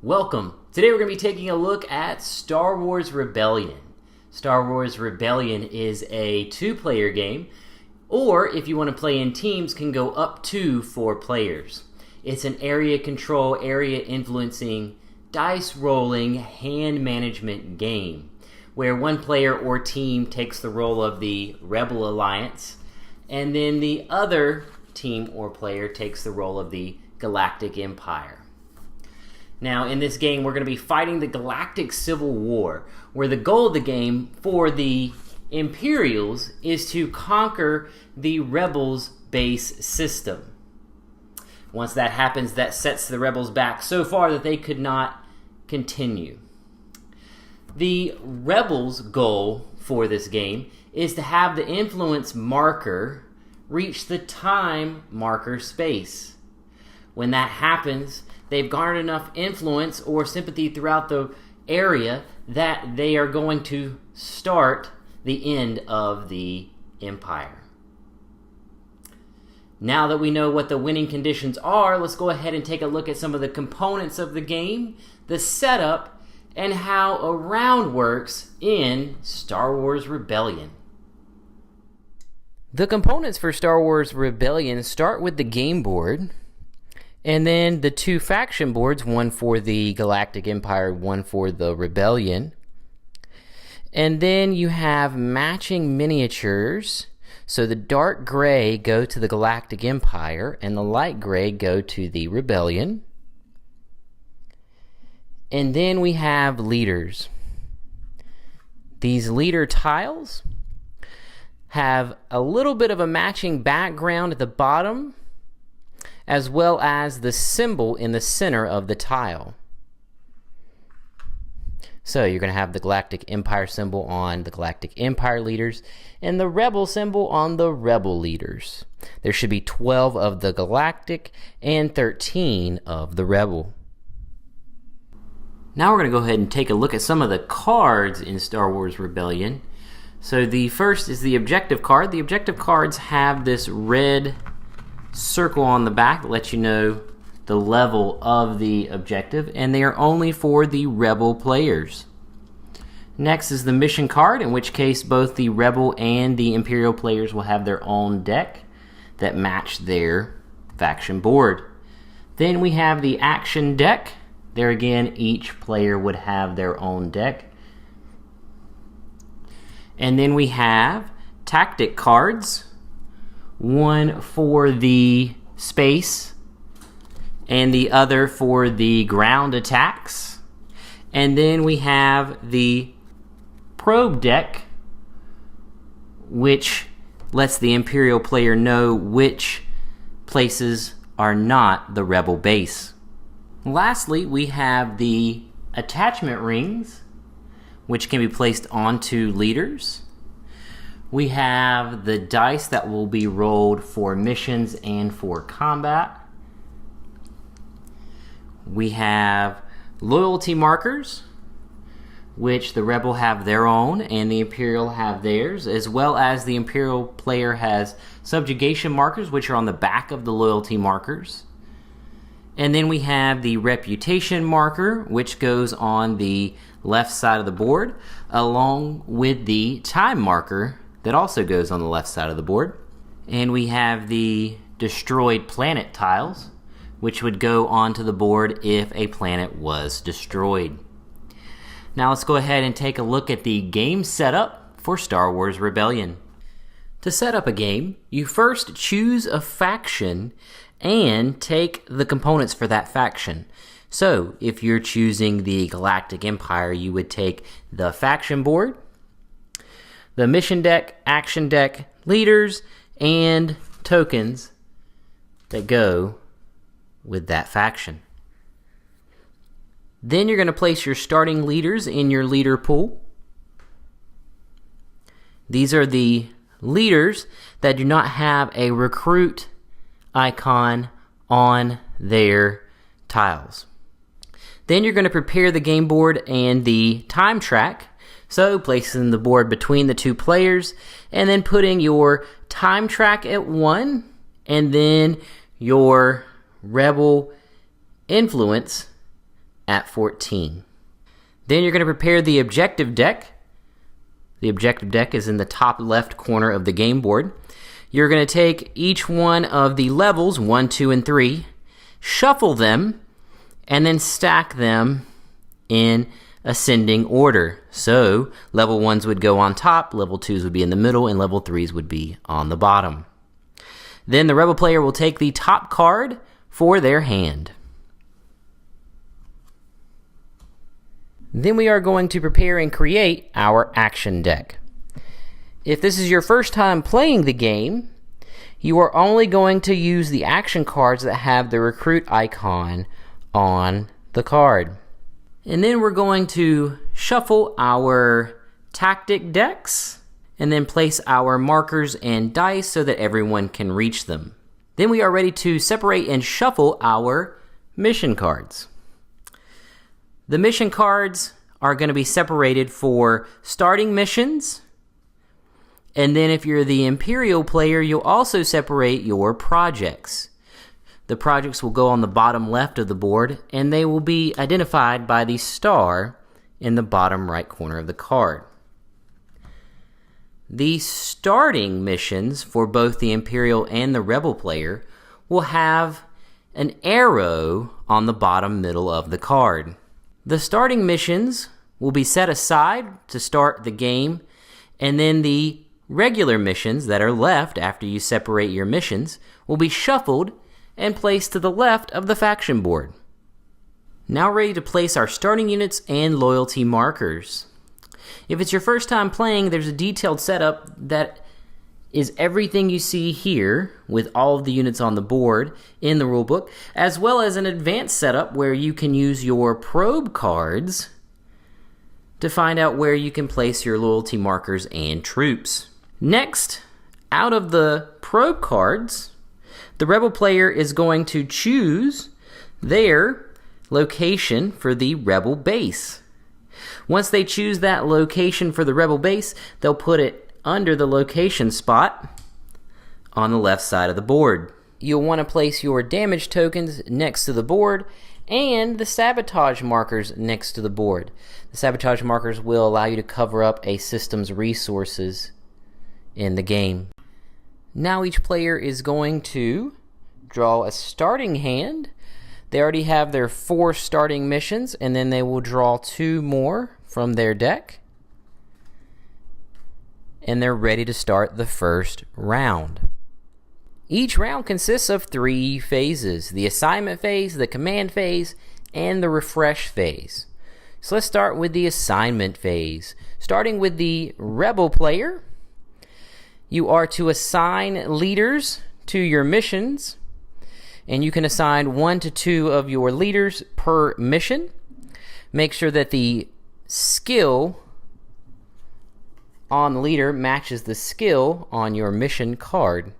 Welcome. Today we're going to be taking a look at Star Wars Rebellion. Star Wars Rebellion is a 2-player game, or if you want to play in teams, can go up to 4 players. It's an area control, area influencing, dice rolling, hand management game, where one player or team takes the role of the Rebel Alliance, and then the other team or player takes the role of the Galactic Empire. Now, in this game, we're going to be fighting the Galactic Civil War, where the goal of the game for the Imperials is to conquer the Rebels' base system. Once that happens, that sets the Rebels back so far that they could not continue. The Rebels' goal for this game is to have the influence marker reach the time marker space. When that happens, they've garnered enough influence or sympathy throughout the area that they are going to start the end of the Empire. Now that we know what the winning conditions are, let's go ahead and take a look at some of the components of the game, the setup, and how a round works in Star Wars Rebellion. The components for Star Wars Rebellion start with the game board, and then the 2 faction boards, one for the Galactic Empire, one for the Rebellion. And then you have matching miniatures. So the dark gray go to the Galactic Empire, and the light gray go to the Rebellion. And then we have leaders. These leader tiles have a little bit of a matching background at the bottom, as well as the symbol in the center of the tile. So you're going to have the Galactic Empire symbol on the Galactic Empire leaders and the Rebel symbol on the Rebel leaders. There should be 12 of the Galactic and 13 of the Rebel. Now we're going to go ahead and take a look at some of the cards in Star Wars Rebellion. So the first is the objective card. The objective cards have this red circle on the back that lets you know the level of the objective, and they are only for the Rebel players. Next is the mission card, in which case both the Rebel and the Imperial players will have their own deck that match their faction board. Then we have the action deck. There again, each player would have their own deck. And then we have tactic cards, one for the space and the other for the ground attacks. And then we have the probe deck, which lets the Imperial player know which places are not the Rebel base. Lastly, we have the attachment rings, which can be placed onto leaders. We have the dice that will be rolled for missions and for combat. We have loyalty markers, which the Rebel have their own and the Imperial have theirs, as well as the Imperial player has subjugation markers, which are on the back of the loyalty markers. And then we have the reputation marker, which goes on the left side of the board, along with the time marker that also goes on the left side of the board. And we have the destroyed planet tiles, which would go onto the board if a planet was destroyed. Now let's go ahead and take a look at the game setup for Star Wars Rebellion. To set up a game, you first choose a faction and take the components for that faction. So if you're choosing the Galactic Empire, you would take the faction board, the mission deck, action deck, leaders, and tokens that go with that faction. Then you're going to place your starting leaders in your leader pool. These are the leaders that do not have a recruit icon on their tiles. Then you're going to prepare the game board and the time track So placing the board between the two players and then putting your time track at 1 and then your rebel influence at 14. Then you're going to prepare the objective deck. The objective deck is in the top left corner of the game board. You're going to take each one of the levels, 1, 2, and 3, shuffle them, and then stack them in ascending order. So level 1s would go on top, level 2s would be in the middle, and level 3s would be on the bottom. Then the rebel player will take the top card for their hand. Then we are going to prepare and create our action deck. If this is your first time playing the game, you are only going to use the action cards that have the recruit icon on the card. And then we're going to shuffle our tactic decks and then place our markers and dice so that everyone can reach them. Then we are ready to separate and shuffle our mission cards. The mission cards are going to be separated for starting missions, and then if you're the Imperial player, you'll also separate your projects. The projects will go on the bottom left of the board, and they will be identified by the star in the bottom right corner of the card. The starting missions for both the Imperial and the Rebel player will have an arrow on the bottom middle of the card. The starting missions will be set aside to start the game, and then the regular missions that are left after you separate your missions will be shuffled and placed to the left of the faction board. Now ready to place our starting units and loyalty markers. If it's your first time playing, there's a detailed setup that is everything you see here with all of the units on the board in the rulebook, as well as an advanced setup where you can use your probe cards to find out where you can place your loyalty markers and troops. Next, out of the probe cards, the Rebel player is going to choose their location for the Rebel base. Once they choose that location for the Rebel base, they'll put it under the location spot on the left side of the board. You'll want to place your damage tokens next to the board and the sabotage markers next to the board. The sabotage markers will allow you to cover up a system's resources in the game. Now each player is going to draw a starting hand. They already have their 4 starting missions, and then they will draw 2 more from their deck, and they're ready to start the first round. Each round consists of 3 phases: the assignment phase, the command phase, and the refresh phase. So let's start with the assignment phase. Starting with the Rebel player, you are to assign leaders to your missions, and you can assign 1 to 2 of your leaders per mission. Make sure that the skill on the leader matches the skill on your mission card.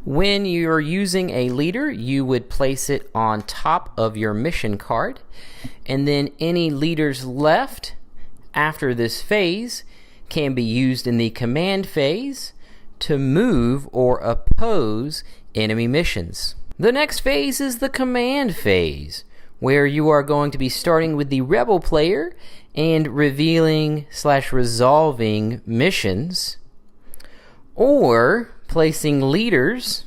When you're using a leader, you would place it on top of your mission card, and then any leaders left after this phase can be used in the command phase to move or oppose enemy missions. The next phase is the command phase, where you are going to be starting with the Rebel player and revealing/resolving missions, or placing leaders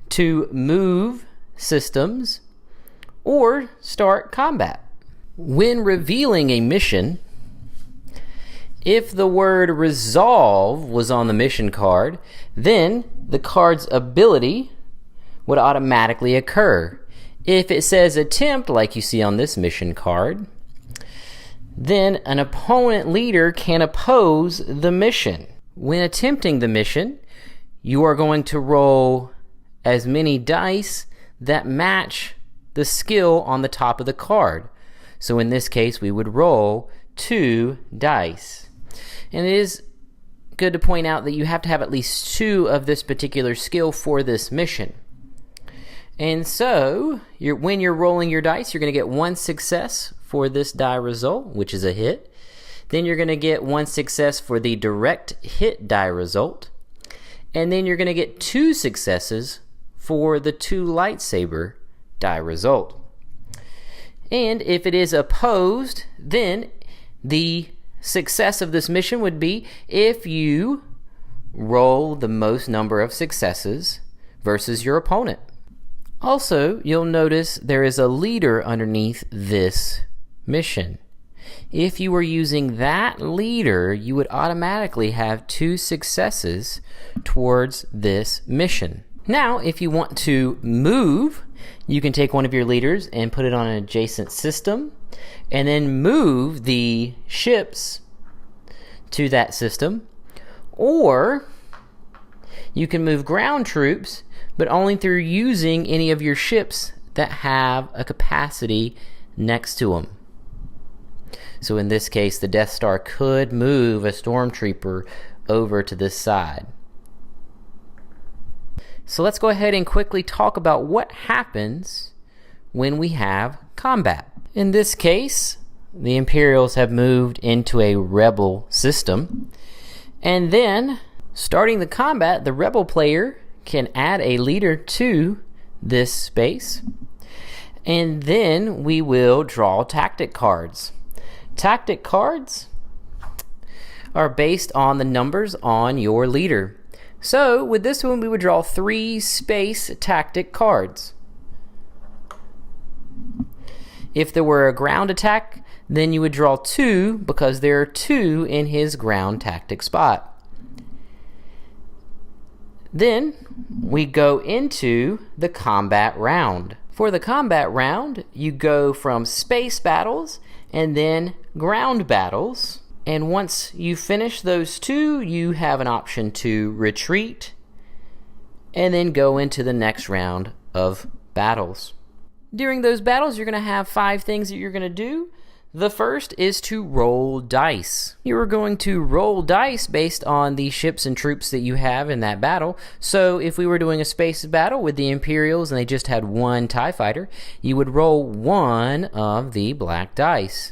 to move systems or start combat. When revealing a mission, if the word resolve was on the mission card, then the card's ability would automatically occur. If it says attempt, like you see on this mission card, then an opponent leader can oppose the mission. When attempting the mission, you are going to roll as many dice that match the skill on the top of the card. So in this case, we would roll 2 dice. And it is good to point out that you have to have at least 2 of this particular skill for this mission. And so, when you're rolling your dice, you're going to get 1 success for this die result, which is a hit. Then you're going to get 1 success for the direct hit die result. And then you're going to get 2 successes for the 2 lightsaber die result. And if it is opposed, then the success of this mission would be if you roll the most number of successes versus your opponent. Also, you'll notice there is a leader underneath this mission. If you were using that leader, you would automatically have 2 successes towards this mission. Now, if you want to move, you can take one of your leaders and put it on an adjacent system, and then move the ships to that system. Or you can move ground troops, but only through using any of your ships that have a capacity next to them. So in this case, the Death Star could move a stormtrooper over to this side. So let's go ahead and quickly talk about what happens when we have combat. In this case, the Imperials have moved into a rebel system. And then, starting the combat, the rebel player can add a leader to this space. And then we will draw tactic cards. Tactic cards are based on the numbers on your leader. So with this one, we would draw 3 space tactic cards. If there were a ground attack, then you would draw 2 because there are 2 in his ground tactic spot. Then we go into the combat round. For the combat round, you go from space battles and then ground battles. And once you finish those 2, you have an option to retreat and then go into the next round of battles. During those battles, you're going to have 5 things that you're going to do. The first is to roll dice. You are going to roll dice based on the ships and troops that you have in that battle. So if we were doing a space battle with the Imperials and they just had 1 TIE fighter, you would roll 1 of the black dice.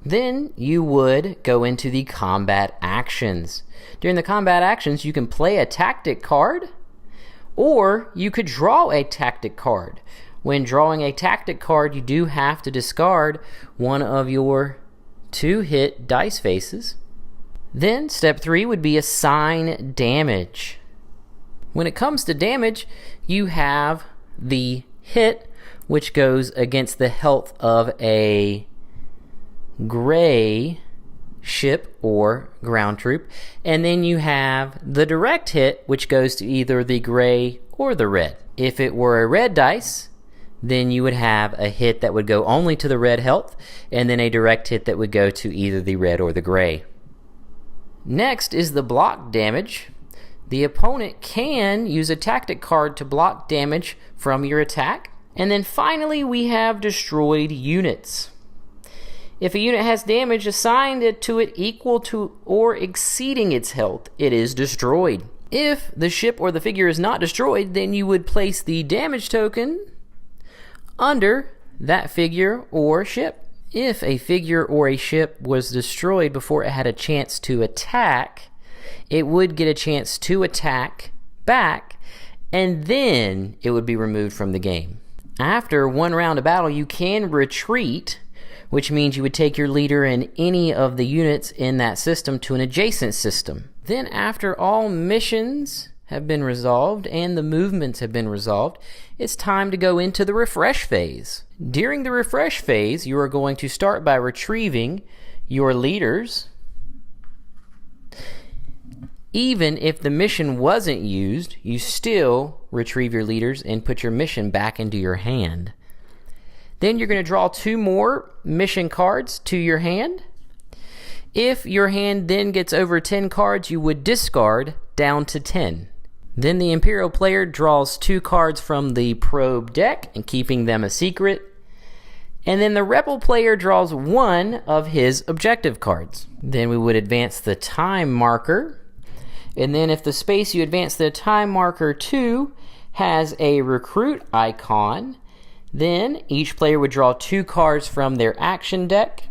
Then you would go into the combat actions. During the combat actions, you can play a tactic card, or you could draw a tactic card. When drawing a tactic card, you do have to discard one of your 2 hit dice faces. Then step 3 would be assign damage. When it comes to damage, you have the hit, which goes against the health of a gray ship or ground troop, and then you have the direct hit, which goes to either the gray or the red. If it were a red dice, then you would have a hit that would go only to the red health, and then a direct hit that would go to either the red or the gray. Next is the block damage. The opponent can use a tactic card to block damage from your attack. And then finally, we have destroyed units. If a unit has damage assigned to it equal to or exceeding its health, it is destroyed. If the ship or the figure is not destroyed, then you would place the damage token under that figure or ship. If a figure or a ship was destroyed before it had a chance to attack, it would get a chance to attack back, and then it would be removed from the game. After 1 round of battle, you can retreat, which means you would take your leader and any of the units in that system to an adjacent system. Then after all missions have been resolved and the movements have been resolved, it's time to go into the refresh phase. During the refresh phase, you are going to start by retrieving your leaders. Even if the mission wasn't used, you still retrieve your leaders and put your mission back into your hand. Then you're going to draw 2 more mission cards to your hand. If your hand then gets over 10 cards, you would discard down to 10. Then the Imperial player draws 2 cards from the probe deck, and keeping them a secret. And then the Rebel player draws 1 of his objective cards. Then we would advance the time marker. And then if the space you advance the time marker to has a recruit icon, Then each player would draw 2 cards from their action deck,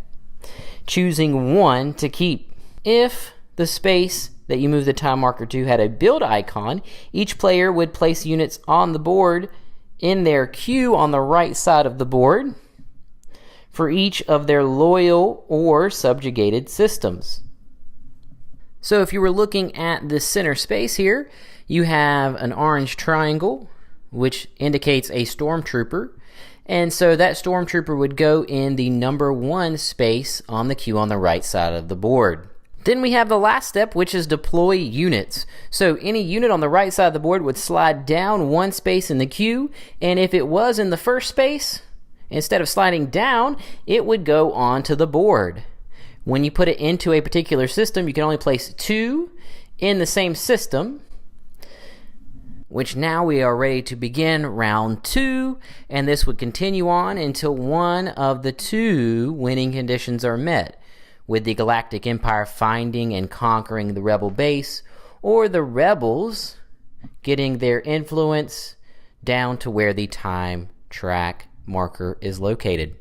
choosing 1 to keep. If the space that you move the time marker to had a build icon, each player would place units on the board in their queue on the right side of the board for each of their loyal or subjugated systems. So if you were looking at the center space here, you have an orange triangle, which indicates a stormtrooper. And so that stormtrooper would go in the number 1 space on the queue on the right side of the board. Then we have the last step, which is deploy units. So any unit on the right side of the board would slide down 1 space in the queue, and if it was in the first space, instead of sliding down, it would go onto the board. When you put it into a particular system, you can only place 2 in the same system, which now we are ready to begin round 2, and this would continue on until one of the 2 winning conditions are met, with the Galactic Empire finding and conquering the Rebel base, or the Rebels getting their influence down to where the time track marker is located.